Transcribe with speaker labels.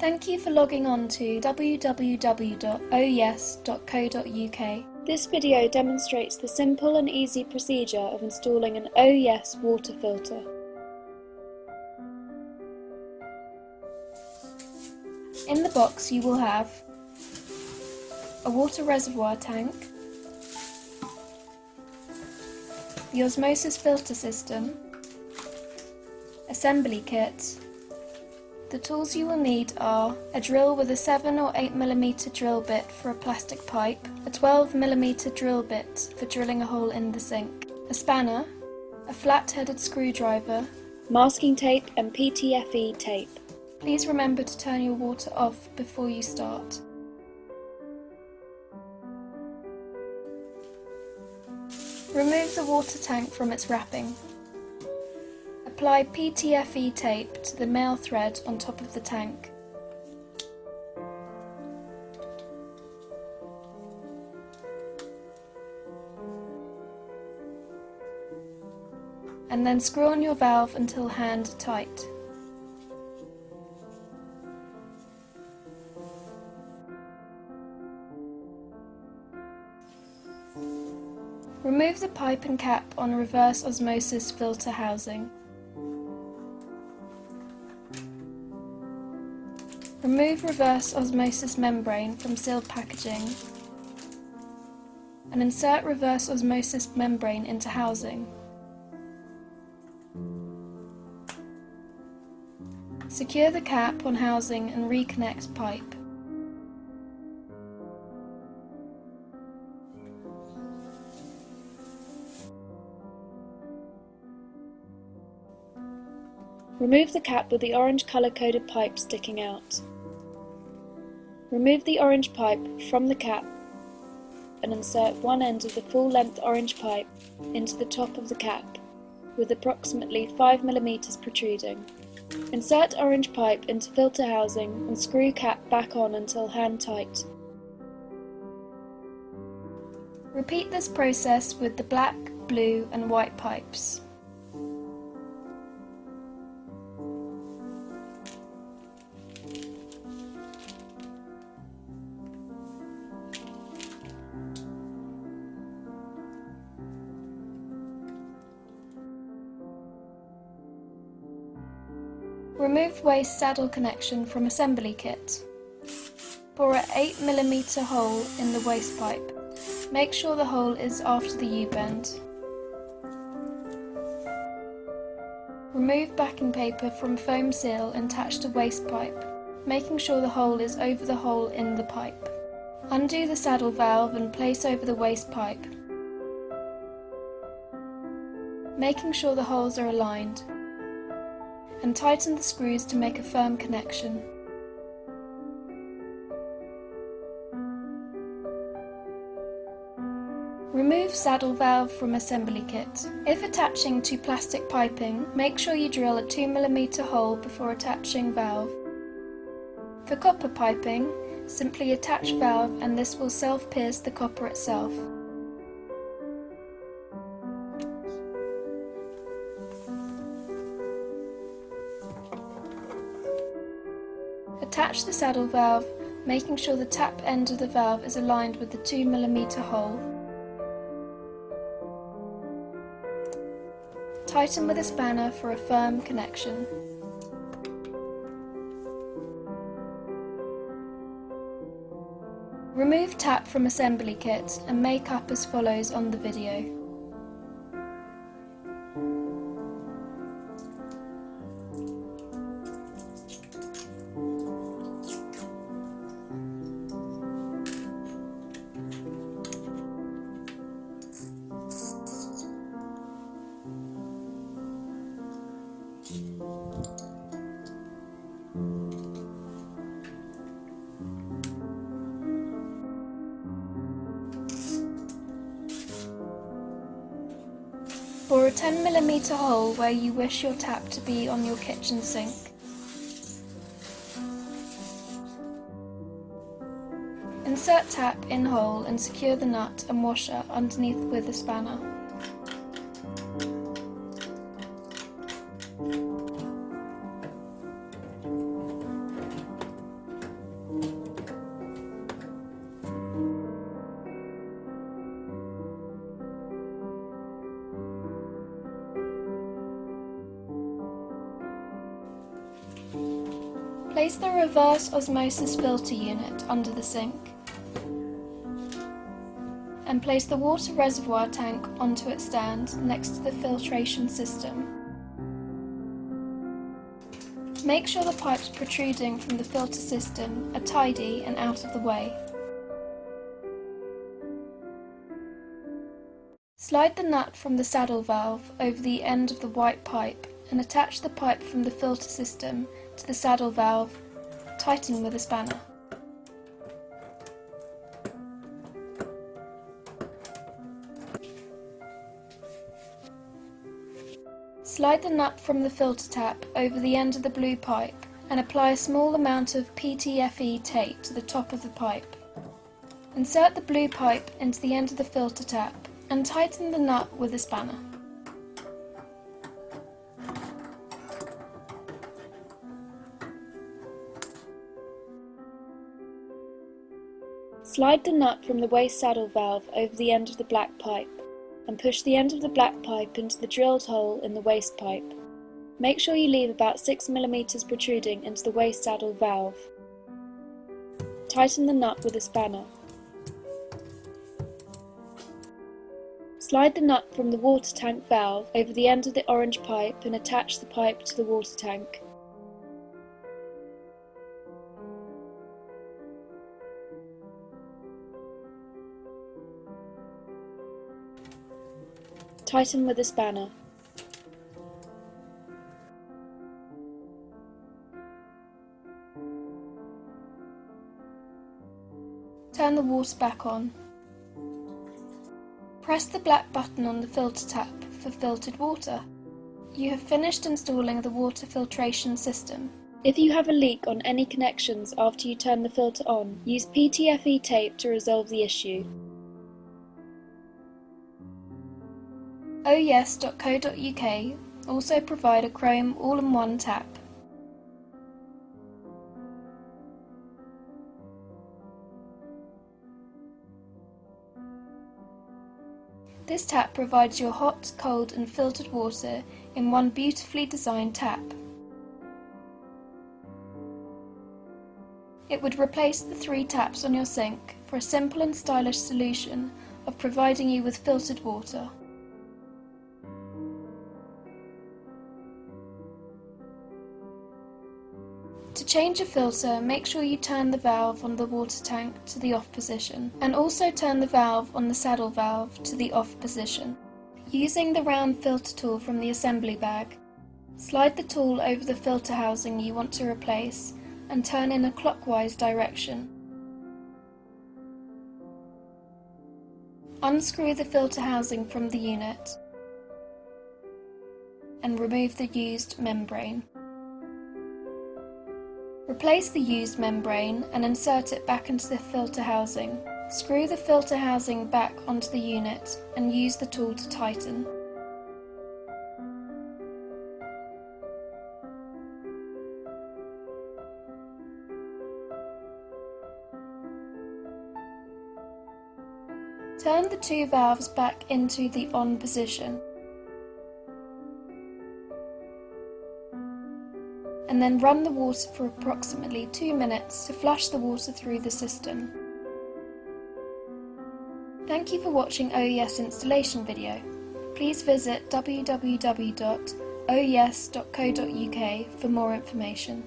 Speaker 1: Thank you for logging on to www.oyes.co.uk. This video demonstrates the simple and easy procedure of installing an OYes water filter. In the box you will have a water reservoir tank, the Osmosis filter system, assembly kit. The tools you will need are a drill with a 7 or 8mm drill bit for a plastic pipe, a 12mm drill bit for drilling a hole in the sink, a spanner, a flat-headed screwdriver, masking tape and PTFE tape. Please remember to turn your water off before you start. Remove the water tank from its wrapping. Apply PTFE tape to the male thread on top of the tank. And then screw on your valve until hand tight. Remove the pipe and cap on reverse osmosis filter housing. Remove reverse osmosis membrane from sealed packaging and insert reverse osmosis membrane into housing. Secure the cap on housing and reconnect pipe. Remove the cap with the orange colour-coded pipe sticking out. Remove the orange pipe from the cap and insert one end of the full-length orange pipe into the top of the cap, with approximately 5mm protruding. Insert orange pipe into filter housing and screw cap back on until hand tight. Repeat this process with the black, blue and white pipes. Remove waste saddle connection from assembly kit. Bore an 8mm hole in the waste pipe. Make sure the hole is after the U-bend. Remove backing paper from foam seal attached to waste pipe, making sure the hole is over the hole in the pipe. Undo the saddle valve and place over the waste pipe, making sure the holes are aligned, and tighten the screws to make a firm connection. Remove saddle valve from assembly kit. If attaching to plastic piping, make sure you drill a 2mm hole before attaching valve. For copper piping, simply attach valve and this will self-pierce the copper itself. Attach the saddle valve, making sure the tap end of the valve is aligned with the 2mm hole. Tighten with a spanner for a firm connection. Remove tap from assembly kit and make up as follows on the video. Bore a 10mm hole where you wish your tap to be on your kitchen sink. Insert tap in hole and secure the nut and washer underneath with a spanner. Place the reverse osmosis filter unit under the sink and place the water reservoir tank onto its stand next to the filtration system. Make sure the pipes protruding from the filter system are tidy and out of the way. Slide the nut from the saddle valve over the end of the white pipe and attach the pipe from the filter system to the saddle valve, tighten with a spanner. Slide the nut from the filter tap over the end of the blue pipe and apply a small amount of PTFE tape to the top of the pipe. Insert the blue pipe into the end of the filter tap and tighten the nut with a spanner. Slide the nut from the waste saddle valve over the end of the black pipe and push the end of the black pipe into the drilled hole in the waste pipe. Make sure you leave about 6 mm protruding into the waste saddle valve. Tighten the nut with a spanner. Slide the nut from the water tank valve over the end of the orange pipe and attach the pipe to the water tank. Tighten with a spanner. Turn the water back on. Press the black button on the filter tap for filtered water. You have finished installing the water filtration system. If you have a leak on any connections after you turn the filter on, use PTFE tape to resolve the issue. OYes.co.uk also provide a chrome all-in-one tap. This tap provides your hot, cold and filtered water in one beautifully designed tap. It would replace the 3 taps on your sink for a simple and stylish solution of providing you with filtered water. To change a filter, make sure you turn the valve on the water tank to the off position, and also turn the valve on the saddle valve to the off position. Using the round filter tool from the assembly bag, slide the tool over the filter housing you want to replace and turn in a clockwise direction. Unscrew the filter housing from the unit and remove the used membrane. Replace the used membrane and insert it back into the filter housing. Screw the filter housing back onto the unit and use the tool to tighten. Turn the 2 valves back into the on position, and then run the water for approximately 2 minutes to flush the water through the system. Thank you for watching OES installation video. Please visit www.oes.co.uk for more information.